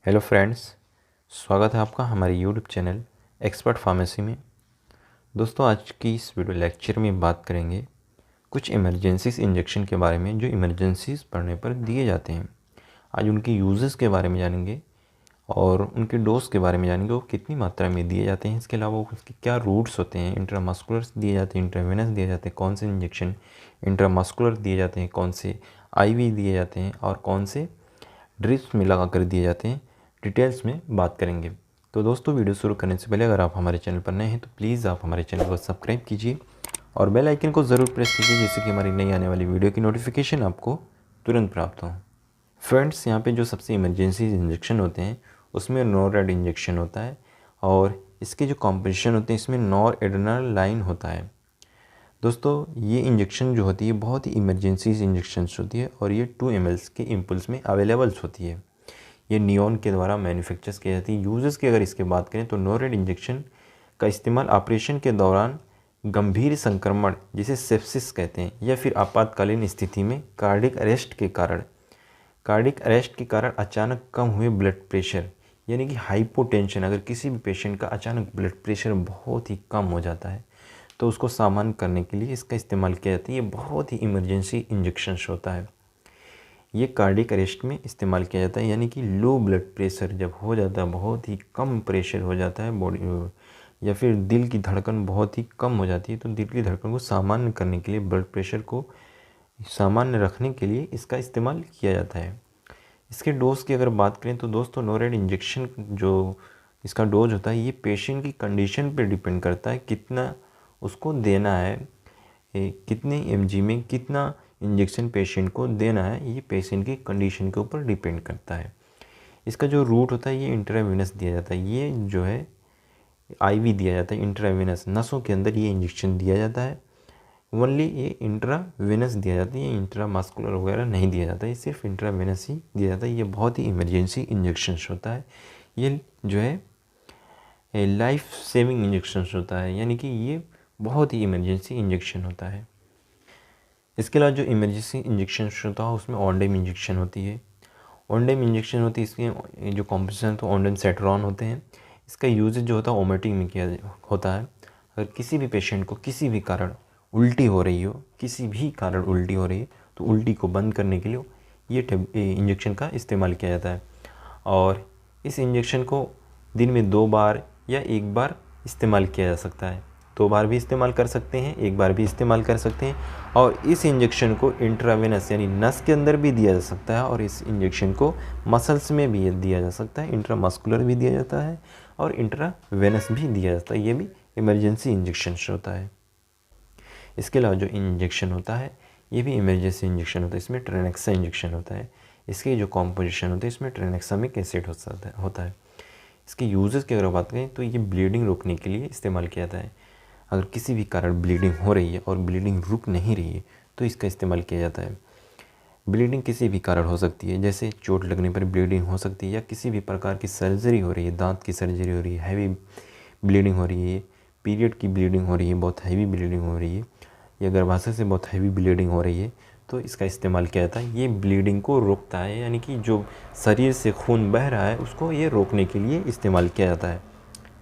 Hello friends, स्वागत है आपका हमारे यूट्यूब चैनल एक्सपर्ट फार्मेसी में। दोस्तों, आज की इस वीडियो लेक्चर में बात करेंगे कुछ इमरजेंसीज इंजेक्शन के बारे में जो इमरजेंसीज पड़ने पर दिए जाते हैं। आज उनके यूजेस के बारे में जानेंगे और उनके डोज के बारे में जानेंगे, वो कितनी मात्रा में दिए जाते हैं। इसके अलावा उसके क्या रूट्स होते हैं, इंट्रामस्कुलर दिए जाते हैं, इंट्रावेनस दिए जाते हैं, कौन से इंजेक्शन इंट्रामस्कुलर दिए जाते हैं, कौन से आईवी दिए जाते हैं और कौन से ड्रिप्स में लगा कर दिए जाते हैं, डिटेल्स में बात करेंगे। तो दोस्तों, वीडियो शुरू करने से पहले अगर आप हमारे चैनल पर नए हैं तो प्लीज़ आप हमारे चैनल को सब्सक्राइब कीजिए और बेल आइकन को ज़रूर प्रेस कीजिए, जिससे कि हमारी नई आने वाली वीडियो की नोटिफिकेशन आपको तुरंत प्राप्त हो। फ्रेंड्स, यहाँ पे जो सबसे इमरजेंसी इंजेक्शन होते हैं उसमें नॉरेड इंजेक्शन होता है और इसके जो कॉम्पोजिशन होते हैं इसमें नॉर एड्रेनालाइन होता है। दोस्तों, ये इंजेक्शन जो होती है बहुत ही इमरजेंसी इंजेक्शन होती है और ये 2 ml के इम्पल्स में अवेलेबल्स होती है। ये नियॉन के द्वारा मैन्युफैक्चर्स की जाती है। यूजेस की अगर इसके बात करें तो नॉरेड इंजेक्शन का इस्तेमाल ऑपरेशन के दौरान गंभीर संक्रमण जिसे सेप्सिस कहते हैं या फिर आपातकालीन स्थिति में कार्डिक अरेस्ट के कारण अचानक कम हुए ब्लड प्रेशर यानी कि हाइपोटेंशन, अगर किसी भी पेशेंट का अचानक ब्लड प्रेशर बहुत ही कम हो जाता है तो उसको सामान्य करने के लिए इसका इस्तेमाल किया जाता है। ये बहुत ही इमरजेंसी इंजेक्शन होता है। ये कार्डिक अरेस्ट में इस्तेमाल किया जाता है, यानी कि लो ब्लड प्रेशर जब हो जाता है, बहुत ही कम प्रेशर हो जाता है बॉडी या फिर दिल की धड़कन बहुत ही कम हो जाती है, तो दिल की धड़कन को सामान्य करने के लिए, ब्लड प्रेशर को सामान्य रखने के लिए इसका इस्तेमाल किया जाता है। इसके डोज की अगर बात करें तो दोस्तों, नॉरेड इंजेक्शन जो इसका डोज होता है ये पेशेंट की कंडीशन पर डिपेंड करता है, कितना उसको देना है, कितने mg में कितना इंजेक्शन पेशेंट को देना है, ये पेशेंट की कंडीशन के ऊपर डिपेंड करता है। इसका जो रूट होता है ये इंट्रावेनस दिया जाता है, ये जो है आईवी दिया जाता है, इंट्रावेनस नसों के अंदर ये इंजेक्शन दिया जाता है। ओनली ये इंट्रावेनस दिया जाता है, ये इंट्रामस्कुलर वगैरह नहीं दिया जाता, ये सिर्फ इंट्रावेनस ही दिया जाता है। ये बहुत ही इमरजेंसी इंजेक्शन होता है। ये जो है लाइफ सेविंग इंजेक्शन होता है, यानी कि ये बहुत ही इमरजेंसी इंजेक्शन होता है। इसके अलावा जो इमरजेंसी इंजेक्शन होता है उसमें ऑन्डेम इंजेक्शन होती है। ऑन्डेम इंजेक्शन होती है, इसके जो कॉम्पोजिशन तो ऑन्डेम सेट्रॉन होते हैं। इसका यूजेज जो होता है ओमेटिंग में किया होता है। अगर किसी भी पेशेंट को किसी भी कारण उल्टी हो रही हो, किसी भी कारण उल्टी हो रही है तो उल्टी को बंद करने के लिए ये इंजेक्शन का इस्तेमाल किया जाता है। और इस इंजेक्शन को दिन में 2 बार या 1 बार इस्तेमाल किया जा सकता है। 2 बार भी इस्तेमाल कर सकते हैं, 1 बार भी इस्तेमाल कर सकते हैं। और इस इंजेक्शन को इंट्रावेनस यानी नस के अंदर भी दिया जा सकता है और इस इंजेक्शन को मसल्स में भी दिया जा सकता है, इंट्रामस्कुलर भी दिया जाता है और इंट्रावेनस भी दिया जाता है। ये भी इमरजेंसी इंजेक्शन होता है। इसके अलावा जो इंजेक्शन होता है ये भी इमरजेंसी इंजेक्शन होता है। इसमें ट्रेनेक्सा इंजेक्शन होता है। इसके जो कॉम्पोजिशन होते हैं इसमें ट्रेनेक्सामिक एसिड होता है। इसके यूजेस की अगर बात करें तो ये ब्लीडिंग रोकने के लिए इस्तेमाल किया जाता है। अगर किसी भी कारण ब्लीडिंग हो रही है और ब्लीडिंग रुक नहीं रही है तो इसका इस्तेमाल किया जाता है। ब्लीडिंग किसी भी कारण हो सकती है, जैसे चोट लगने पर ब्लीडिंग हो सकती है या किसी भी प्रकार की सर्जरी हो रही है, दांत की सर्जरी हो रही है, हैवी ब्लीडिंग हो रही है, पीरियड की ब्लीडिंग हो रही है, बहुत हैवी ब्लीडिंग हो रही है या गर्भाशय से बहुत हैवी ब्लीडिंग हो रही है तो इसका इस्तेमाल किया जाता है। ये ब्लीडिंग को रोकता है, यानी कि जो शरीर से खून बह रहा है उसको ये रोकने के लिए इस्तेमाल किया जाता है।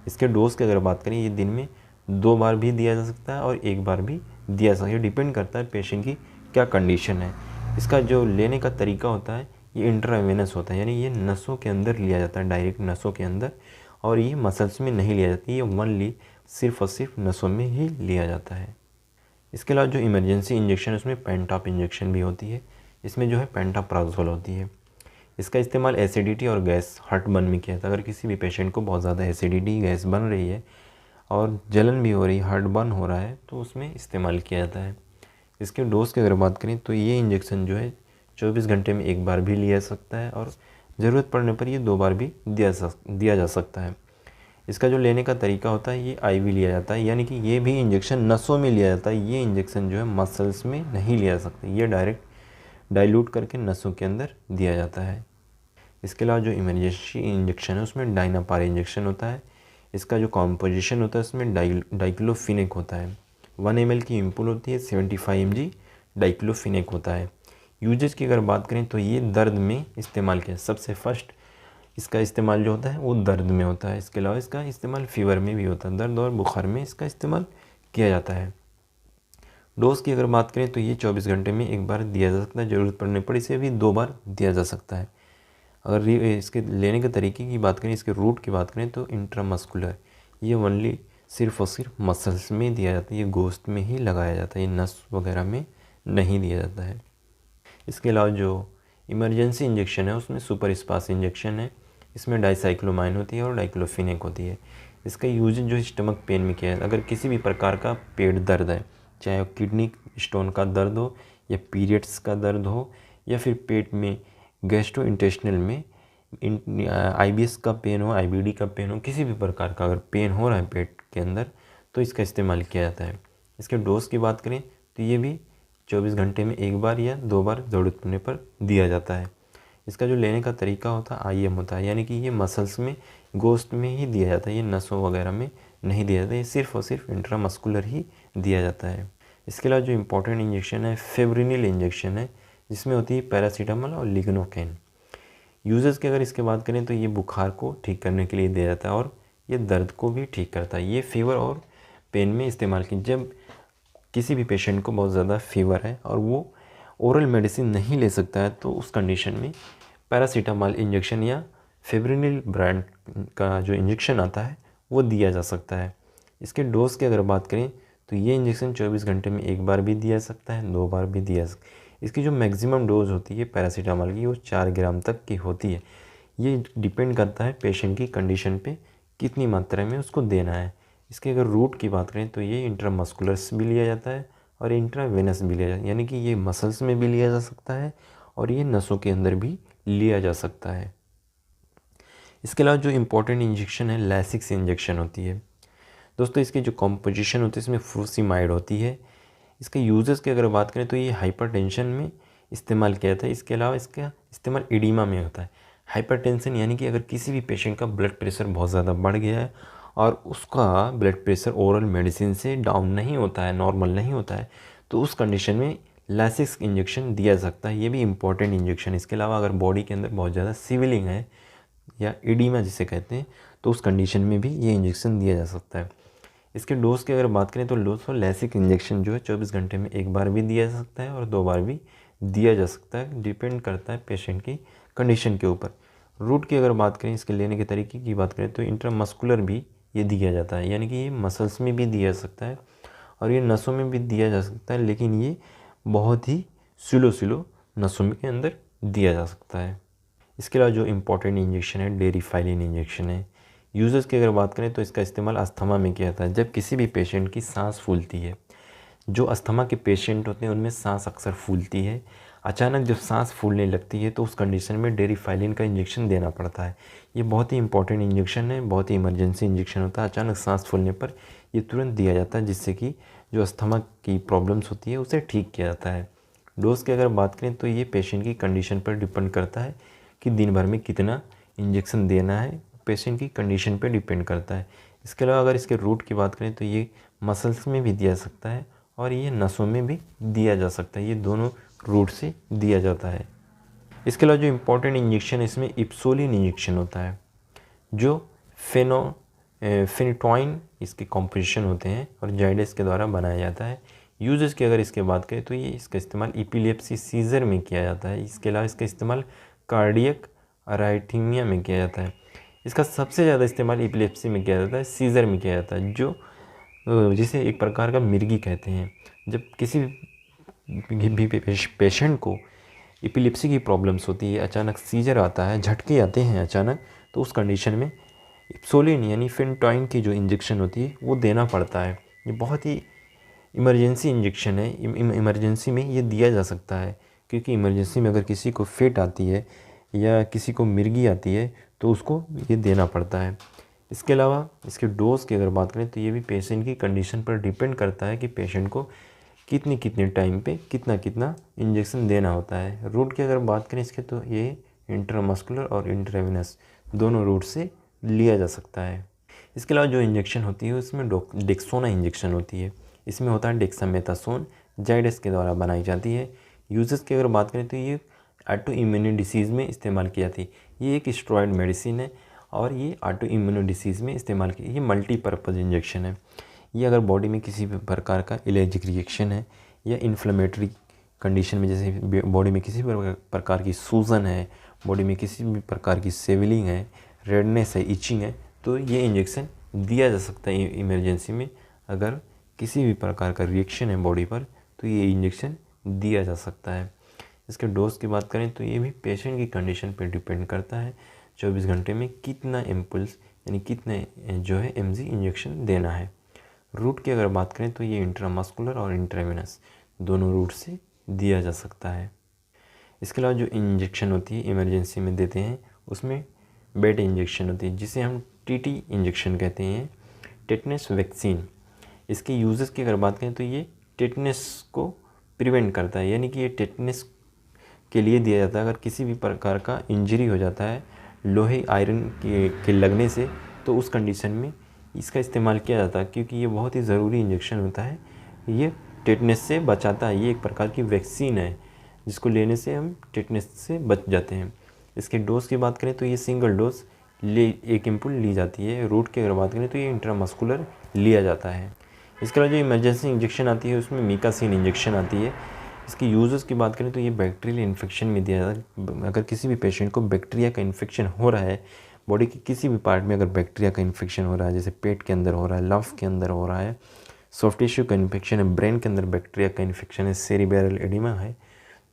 इसके डोज की अगर बात करें ये दिन में 2 बार भी दिया जा सकता है और 1 बार भी दिया जा सकता है, डिपेंड करता है पेशेंट की क्या कंडीशन है। इसका जो लेने का तरीका होता है ये इंट्रावेनस होता है, यानी ये नसों के अंदर लिया जाता है, डायरेक्ट नसों के अंदर, और ये मसल्स में नहीं लिया जाता, ये ओनली सिर्फ और सिर्फ नसों में ही लिया जाता है। इसके अलावा जो इमरजेंसी इंजेक्शन है उसमें पेंटाप इंजेक्शन भी होती है। इसमें जो है पेंटाप्राजोल होती है। इसका इस्तेमाल एसिडिटी और गैस हार्टबर्न में किया जाता है। अगर किसी भी पेशेंट को बहुत ज़्यादा एसिडिटी गैस बन रही है और जलन भी हो रही है, हार्टबर्न हो रहा है तो उसमें इस्तेमाल किया जाता है। इसके डोज की अगर बात करें तो ये इंजेक्शन जो है 24 घंटे में 1 बार भी लिया जा सकता है और ज़रूरत पड़ने पर ये 2 बार भी दिया जा सकता है। इसका जो लेने का तरीका होता है ये आईवी लिया जाता है, यानी कि ये भी इंजेक्शन नसों में लिया जाता है। ये इंजेक्शन जो है मसल्स में नहीं लिया जा सकता, ये डायरेक्ट डाइल्यूट करके नसों के अंदर दिया जाता है। इसके अलावा जो इमरजेंसी इंजेक्शन है उसमें डायनापार इंजेक्शन होता है। इसका जो कॉम्पोजिशन होता है उसमें डाइक्लोफिनेक होता है। 1 ml की इम्पुल होती है, 75 mg डाइक्लोफिनेक होता है। यूजेज की अगर बात करें तो ये दर्द में इस्तेमाल किया, सबसे फर्स्ट इसका इस्तेमाल जो होता है वो दर्द में होता है। इसके अलावा इसका इस्तेमाल फीवर में भी होता है, दर्द और बुखार में इसका इस्तेमाल किया जाता है। डोज की अगर बात करें तो ये 24 घंटे में एक बार दिया जा सकता है, ज़रूरत पड़ने पर इसे भी 2 बार दिया जा सकता है। अगर इसके लेने के तरीके की बात करें, इसके रूट की बात करें तो इंट्रामस्कुलर, ये ओनली सिर्फ और सिर्फ मसल्स में दिया जाता है, ये गोश्त में ही लगाया जाता है, ये नस वगैरह में नहीं दिया जाता है। इसके अलावा जो इमरजेंसी इंजेक्शन है उसमें सुपर स्पास इंजेक्शन है, इसमें डाइसाइक्लोमाइन होती है और डाइक्लोफिनेक होती है। इसका यूज जो स्टमक पेन में किया है, अगर किसी भी प्रकार का पेट दर्द है, चाहे वो किडनी स्टोन का दर्द हो या पीरियड्स का दर्द हो या फिर पेट में गैस्ट्रोइंटेस्टिनल में IBS का पेन हो, IBD का पेन हो, किसी भी प्रकार का अगर पेन हो रहा है पेट के अंदर तो इसका इस्तेमाल किया जाता है। इसके डोज की बात करें तो ये भी 24 घंटे में एक बार या 2 बार ज़रूरत पड़ने पर दिया जाता है। इसका जो लेने का तरीका होता है IM होता है, यानी कि ये मसल्स में गोश्त में ही दिया जाता है, ये नसों वगैरह में नहीं दिया जाता, ये सिर्फ और सिर्फ इंट्रामस्कुलर ही दिया जाता है। इसके अलावा जो इम्पोर्टेंट इंजेक्शन है फेब्रिनिल इंजेक्शन है, जिसमें होती है पैरासीटामोल और लिग्नोकेन। यूजेस की अगर इसके बात करें तो ये बुखार को ठीक करने के लिए दिया जाता है और ये दर्द को भी ठीक करता है। ये फीवर और पेन में इस्तेमाल की, जब किसी भी पेशेंट को बहुत ज़्यादा फीवर है और वो ओरल मेडिसिन नहीं ले सकता है तो उस कंडीशन में पैरासीटामोल इंजेक्शन या फेब्रिनिल ब्रांड का जो इंजेक्शन आता है वो दिया जा सकता है। इसके डोज की अगर बात करें तो ये इंजेक्शन 24 घंटे में एक बार भी दिया जा सकता है, 2 बार भी दिया जा सकता है। इसकी जो मैक्सिमम डोज होती है पैरासीटामोल की वो 4 ग्राम तक की होती है। ये डिपेंड करता है पेशेंट की कंडीशन पे कितनी मात्रा में उसको देना है। इसके अगर रूट की बात करें तो ये इंट्रामस्कुलर भी लिया जाता है और इंट्रावेनस भी लिया जाता है, यानी कि ये मसल्स में भी लिया जा सकता है और ये नसों के अंदर भी लिया जा सकता है। इसके अलावा जो इम्पोर्टेंट इंजेक्शन है लैसिक्स इंजेक्शन होती है। दोस्तों इसकी जो कॉम्पोजिशन होती है इसमें फ्रूसिमाइड होती है। इसके यूजेस की अगर बात करें तो ये हाइपरटेंशन में इस्तेमाल किया जाता है। इसके अलावा इसका इस्तेमाल एडिमा में होता है। हाइपरटेंशन यानी कि अगर किसी भी पेशेंट का ब्लड प्रेशर बहुत ज़्यादा बढ़ गया है और उसका ब्लड प्रेशर ओरल मेडिसिन से डाउन नहीं होता है, नॉर्मल नहीं होता है, तो उस कंडीशन में लैसिक्स इंजेक्शन दिया जा सकता है। ये भी इम्पॉर्टेंट इंजेक्शन। इसके अलावा अगर बॉडी के अंदर बहुत ज़्यादा सिविलिंग है या एडिमा जिसे कहते हैं तो उस कंडीशन में भी ये इंजेक्शन दिया जा सकता है। इसके डोज की अगर बात करें तो डोज फॉर लैसिक इंजेक्शन जो है 24 घंटे में एक बार भी दिया जा सकता है और 2 बार भी दिया जा सकता है, डिपेंड करता है पेशेंट की कंडीशन के ऊपर। रूट की अगर बात करें, इसके लेने के तरीके की बात करें तो इंट्रामस्कुलर भी ये दिया जाता है, यानी कि ये मसल्स में भी दिया जा सकता है और ये नसों में भी दिया जा सकता है, लेकिन ये बहुत ही स्लो नसों के अंदर दिया जा सकता है। इसके अलावा जो इम्पोर्टेंट इंजेक्शन है डेरिफाइलिन इंजेक्शन है। यूज़र्स की अगर बात करें तो इसका इस्तेमाल अस्थमा में किया जाता है। जब किसी भी पेशेंट की सांस फूलती है, जो अस्थमा के पेशेंट होते हैं उनमें सांस अक्सर फूलती है, अचानक जब सांस फूलने लगती है तो उस कंडीशन में डेरिफाइलिन का इंजेक्शन देना पड़ता है। ये बहुत ही इंपॉर्टेंट इंजेक्शन है, बहुत ही इमरजेंसी इंजेक्शन होता है। अचानक सांस फूलने पर ये तुरंत दिया जाता है, जिससे कि जो अस्थमा की प्रॉब्लम्स होती है उसे ठीक किया जाता है। डोज़ की अगर बात करें तो ये पेशेंट की कंडीशन पर डिपेंड करता है कि दिन भर में कितना इंजेक्शन देना है, पेशेंट की कंडीशन पे डिपेंड करता है। इसके अलावा अगर इसके रूट की बात करें तो ये मसल्स में भी दिया जा सकता है और ये नसों में भी दिया जा सकता है, ये दोनों रूट से दिया जाता है। इसके अलावा जो इम्पोर्टेंट इंजेक्शन है इसमें इप्सोलिन इंजेक्शन होता है, जो फेनिटोइन इसके कॉम्पोजिशन होते हैं और जाइडस के द्वारा बनाया जाता है। यूजेस की अगर इसके बात करें तो ये इसका इस्तेमाल एपिलेप्सी सीजर में किया जाता है। इसके अलावा इसका इस्तेमाल कार्डियक अराइथमिया में किया जाता है। इसका सबसे ज़्यादा इस्तेमाल एपिलेप्सी में किया जाता है, सीजर में किया जाता है, जो जिसे एक प्रकार का मिर्गी कहते हैं। जब किसी भी पेशेंट को एपिलेप्सी की प्रॉब्लम्स होती है, अचानक सीजर आता है, झटके आते हैं अचानक, तो उस कंडीशन में इप्सोलिन यानी फेनिटोइन की जो इंजेक्शन होती है वो देना पड़ता है। ये बहुत ही इमरजेंसी इंजेक्शन है, इमरजेंसी में ये दिया जा सकता है, क्योंकि इमरजेंसी में अगर किसी को फिट आती है या किसी को मिर्गी आती है तो उसको ये देना पड़ता है। इसके अलावा इसके डोज की अगर बात करें तो ये भी पेशेंट की कंडीशन पर डिपेंड करता है कि पेशेंट को कितने टाइम पे कितना इंजेक्शन देना होता है। रूट की अगर बात करें इसके तो ये इंट्रामस्कुलर और इंट्रावेनस दोनों रूट से लिया जा सकता है। इसके अलावा जो इंजेक्शन होती है उसमें डेक्सोना इंजेक्शन होती है। इसमें होता है डेक्सामेथासोन, जाइडस के द्वारा बनाई जाती है। यूजेस की अगर बात करें तो ये ऑटो इम्यून डिसीज़ में इस्तेमाल की जाती है। ये एक स्टेरॉयड मेडिसिन है और ये ऑटो इम्यून डिसीज़ में इस्तेमाल की, ये मल्टीपर्पज़ इंजेक्शन है। ये अगर बॉडी में किसी भी प्रकार का एलर्जिक रिएक्शन है या इन्फ्लेमेटरी कंडीशन में, जैसे बॉडी में किसी भी प्रकार की सूजन है, बॉडी में किसी भी प्रकार की सेवलिंग है, रेडनेस है, इचिंग है, तो ये इंजेक्शन दिया जा सकता है इमरजेंसी में। अगर किसी भी प्रकार का रिएक्शन है बॉडी पर तो ये इंजेक्शन दिया जा सकता है। इसके डोज की बात करें तो ये भी पेशेंट की कंडीशन पर डिपेंड करता है। 24 घंटे में कितना इम्पल्स यानी कितने जो है mg इंजेक्शन देना है। रूट की अगर बात करें तो ये इंट्रामस्कुलर और इंट्रावेनस दोनों रूट से दिया जा सकता है। इसके अलावा जो इंजेक्शन होती है इमरजेंसी में देते हैं उसमें बेड इंजेक्शन होती है, जिसे हम टीटी इंजेक्शन कहते हैं, टेटनस वैक्सीन। इसके यूजेस की अगर बात करें तो ये टेटनस को प्रिवेंट करता है, यानी कि ये टेटनस के लिए दिया जाता है। अगर किसी भी प्रकार का इंजरी हो जाता है लोहे आयरन के लगने से, तो उस कंडीशन में इसका इस्तेमाल किया जाता है, क्योंकि ये बहुत ही ज़रूरी इंजेक्शन होता है। ये टेटनस से बचाता है, ये एक प्रकार की वैक्सीन है जिसको लेने से हम टेटनस से बच जाते हैं। इसके डोज की बात करें तो ये सिंगल डोज एक एम्पुल ली जाती है। रूट की अगर बात करें तो ये इंट्रामस्कुलर लिया जाता है। इसके अलावा जो इमरजेंसी इंजेक्शन आती है उसमें मीकासिन इंजेक्शन आती है। इसकी यूजेस की बात करें तो ये बैक्टीरियल इन्फेक्शन में दिया जाता है। अगर किसी भी पेशेंट को बैक्टीरिया का इन्फेक्शन हो रहा है, बॉडी के किसी भी पार्ट में अगर बैक्टीरिया का इन्फेक्शन हो रहा है, जैसे पेट के अंदर हो रहा है, लंफ के अंदर हो रहा है, सॉफ्ट टिश्यू का इन्फेक्शन है, ब्रेन के अंदर बैक्टीरिया का इन्फेक्शन है, सेरिब्रल एडिमा है,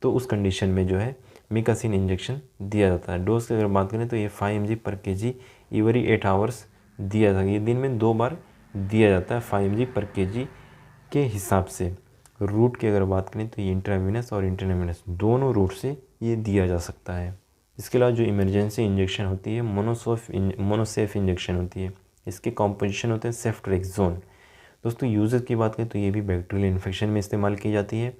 तो उस कंडीशन में जो है मीकासिन इंजेक्शन दिया जाता है। डोज की अगर बात करें तो ये 5 mg पर kg एवरी 8 आवर्स दिया जाता है। ये दिन में 2 बार दिया जाता है 5 mg पर kg के हिसाब से। रूट की अगर बात करें तो ये इंट्रावेनस और इंट्रावेनस दोनों रूट से ये दिया जा सकता है। इसके अलावा जो इमरजेंसी इंजेक्शन होती है मोनोसेफ इंजेक्शन होती है। इसके कॉम्पोजिशन होते हैं सेफ्ट्रेक्सोन। दोस्तों यूजेस की बात करें तो ये भी बैक्टीरियल इन्फेक्शन में इस्तेमाल की जाती है।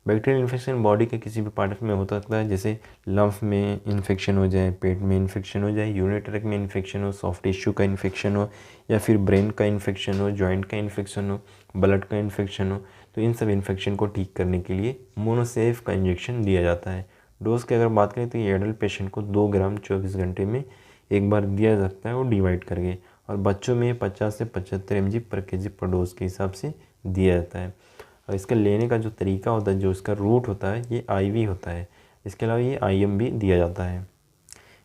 बैक्टीरियल इन्फेक्शन बॉडी के किसी भी पार्ट में हो सकता है, जैसे लंफ में इन्फेक्शन हो जाए, पेट में इन्फेक्शन हो जाए, यूरिनरी ट्रैक्ट में इन्फेक्शन हो, सॉफ्ट टिश्यू का इन्फेक्शन हो, या फिर ब्रेन का इन्फेक्शन हो, जॉइंट का इन्फेक्शन हो, ब्लड का इन्फेक्शन हो, तो इन सब इन्फेक्शन को ठीक करने के लिए मोनोसेफ का इंजेक्शन दिया जाता है। डोज की अगर बात करें तो ये एडल्ट पेशेंट को 2 ग्राम 24 घंटे में एक बार दिया जा सकता है, वो डिवाइड करके, और बच्चों में 50 से 75 mg पर kg पर डोज के हिसाब से दिया जाता है। और इसका लेने का जो तरीका होता है, जो इसका रूट होता है, ये IV होता है। इसके अलावा ये IM भी दिया जाता है।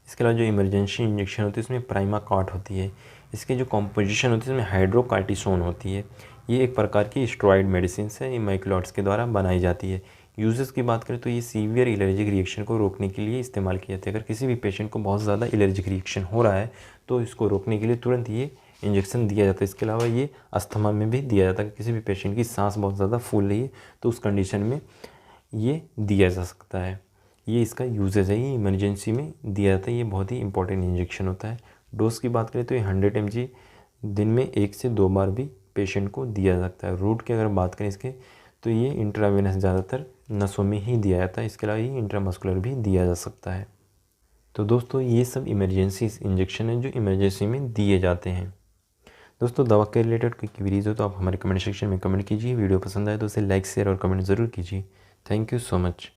इसके अलावा जो इमरजेंसी इंजेक्शन होती है उसमें प्राइमाकॉट होती है। इसके जो कॉम्पोजिशन होती है उसमें हाइड्रोकार्टिसोन होती है। ये एक प्रकार की स्टेरॉयड मेडिसिन है, ये माइक्रोट्स के द्वारा बनाई जाती है। यूजेस की बात करें तो ये सीवियर एलर्जिक रिएक्शन को रोकने के लिए इस्तेमाल किया जाता है। अगर किसी भी पेशेंट को बहुत ज़्यादा एलर्जिक रिएक्शन हो रहा है तो इसको रोकने के लिए तुरंत ये इंजेक्शन दिया जाता है। इसके अलावा ये अस्थमा में भी दिया जाता है। किसी भी पेशेंट की सांस बहुत ज़्यादा फूल रही है तो उस कंडीशन में ये दिया जा सकता है। ये इसका यूजेज है, ये इमरजेंसी में दिया जाता है। ये बहुत ही इंपॉर्टेंट इंजेक्शन होता है। डोज की बात करें तो ये 100 mg दिन में 1 से 2 बार भी पेशेंट को दिया जा सकता है। रूट की अगर बात करें इसके तो ये इंट्रावेनस ज़्यादातर नसों में ही दिया जाता है। इसके अलावा ये इंट्रामस्कुलर भी दिया जा सकता है। तो दोस्तों ये सब इमरजेंसी इंजेक्शन है जो इमरजेंसी में दिए जाते हैं। दोस्तों दवा के रिलेटेड कोई क्वेरीज हो तो आप हमारे कमेंट सेक्शन में कमेंट कीजिए। वीडियो पसंद आए तो उसे लाइक शेयर और कमेंट ज़रूर कीजिए। Thank you so much.